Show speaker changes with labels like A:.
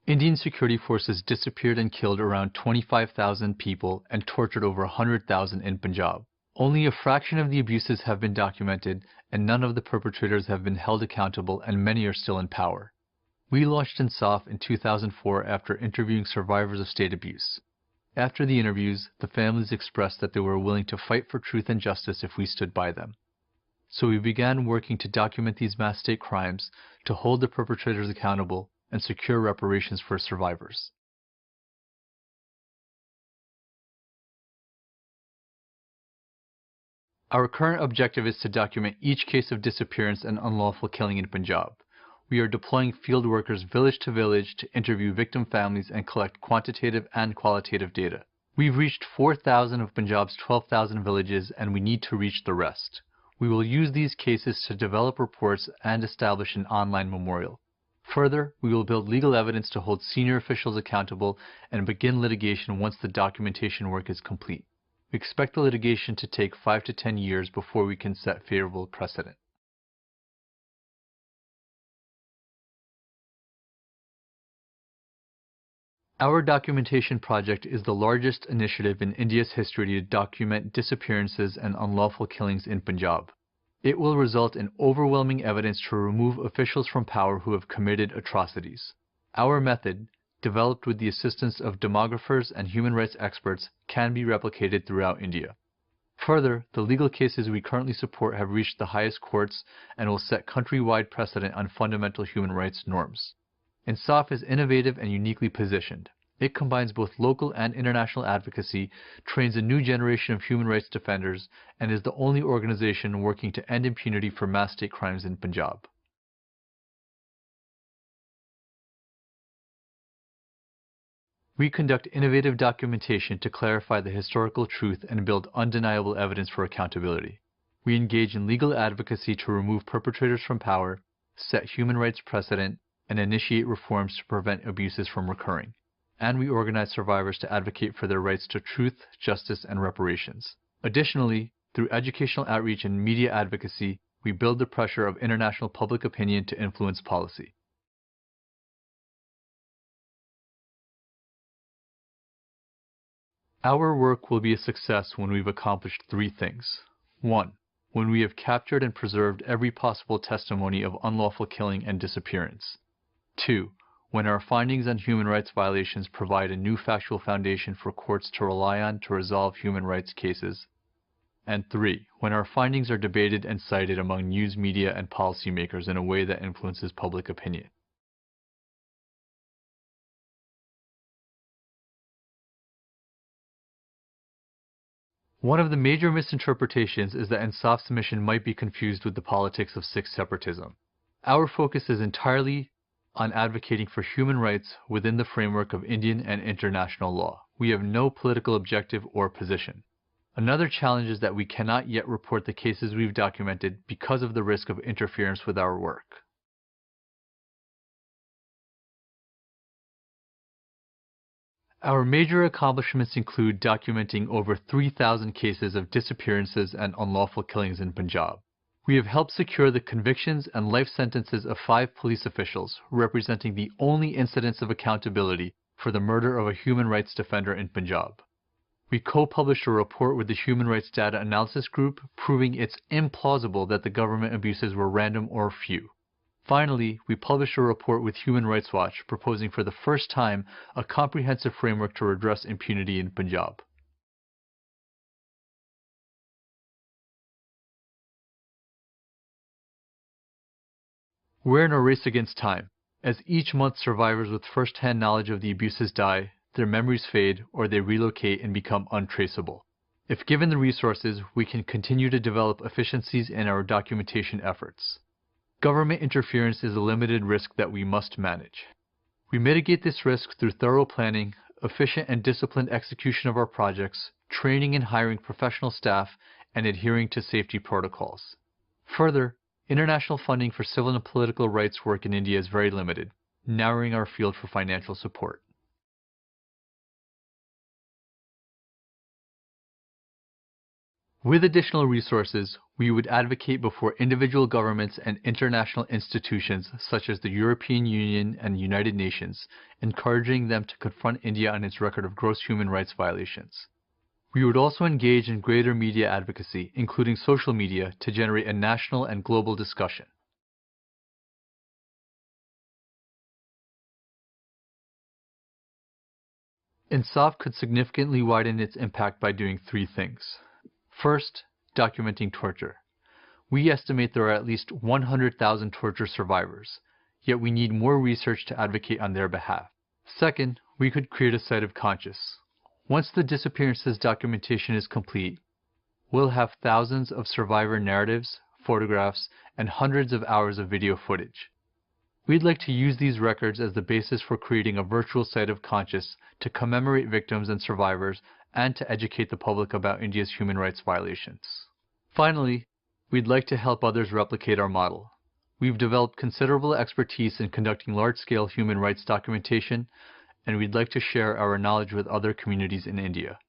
A: Indian security forces disappeared and killed around 25,000 people and tortured over 100,000 in Punjab. Only a fraction of the abuses have been documented, and none of the perpetrators have been held accountable, and many are still in power. We launched Insaf in 2004 after interviewing survivors of state abuse. After the interviews, the families expressed that they were willing to fight for truth and justice if we stood by them. So we began working to document these mass state crimes, to hold the perpetrators accountable, and secure reparations for survivors. Our current objective is to document each case of disappearance and unlawful killing in Punjab. We are deploying field workers village to village to interview victim families and collect quantitative and qualitative data. We've reached 4,000 of Punjab's 12,000 villages, and we need to reach the rest. We will use these cases to develop reports and establish an online memorial. Further, we will build legal evidence to hold senior officials accountable and begin litigation once the documentation work is complete. We expect the litigation to take 5 to 10 years before we can set favorable precedent. Our documentation project is the largest initiative in India's history to document disappearances and unlawful killings in Punjab. It will result in overwhelming evidence to remove officials from power who have committed atrocities. Our method, developed with the assistance of demographers and human rights experts, can be replicated throughout India. Further, the legal cases we currently support have reached the highest courts and will set countrywide precedent on fundamental human rights norms. Insaf is innovative and uniquely positioned. It combines both local and international advocacy, trains a new generation of human rights defenders, and is the only organization working to end impunity for mass state crimes in Punjab. We conduct innovative documentation to clarify the historical truth and build undeniable evidence for accountability. We engage in legal advocacy to remove perpetrators from power, set human rights precedent, and initiate reforms to prevent abuses from recurring. And we organize survivors to advocate for their rights to truth, justice, and reparations. Additionally, through educational outreach and media advocacy, we build the pressure of international public opinion to influence policy. Our work will be a success when we've accomplished 3 things. 1. When we have captured and preserved every possible testimony of unlawful killing and disappearance. 2. When our findings on human rights violations provide a new factual foundation for courts to rely on to resolve human rights cases. And 3. When our findings are debated and cited among news media and policymakers in a way that influences public opinion. One of the major misinterpretations is that Insaf's mission might be confused with the politics of Sikh separatism. Our focus is entirely on advocating for human rights within the framework of Indian and international law. We have no political objective or position. Another challenge is that we cannot yet report the cases we've documented because of the risk of interference with our work. Our major accomplishments include documenting over 3,000 cases of disappearances and unlawful killings in Punjab. We have helped secure the convictions and life sentences of 5 police officials, representing the only incidents of accountability for the murder of a human rights defender in Punjab. We co-published a report with the Human Rights Data Analysis Group, proving it's implausible that the government abuses were random or few. Finally, we published a report with Human Rights Watch, proposing for the first time a comprehensive framework to redress impunity in Punjab. We're in a race against time. As each month survivors with first-hand knowledge of the abuses die, their memories fade, or they relocate and become untraceable. If given the resources, we can continue to develop efficiencies in our documentation efforts. Government interference is a limited risk that we must manage. We mitigate this risk through thorough planning, efficient and disciplined execution of our projects, training and hiring professional staff, and adhering to safety protocols. Further, international funding for civil and political rights work in India is very limited, narrowing our field for financial support. With additional resources, we would advocate before individual governments and international institutions such as the European Union and United Nations, encouraging them to confront India on its record of gross human rights violations. We would also engage in greater media advocacy, including social media, to generate a national and global discussion. INSAF could significantly widen its impact by doing three things. First, documenting torture. We estimate there are at least 100,000 torture survivors, yet we need more research to advocate on their behalf. Second, we could create a site of conscience. Once the disappearances documentation is complete, we'll have thousands of survivor narratives, photographs, and hundreds of hours of video footage. We'd like to use these records as the basis for creating a virtual site of conscience to commemorate victims and survivors and to educate the public about India's human rights violations. Finally, we'd like to help others replicate our model. We've developed considerable expertise in conducting large-scale human rights documentation, and we'd like to share our knowledge with other communities in India.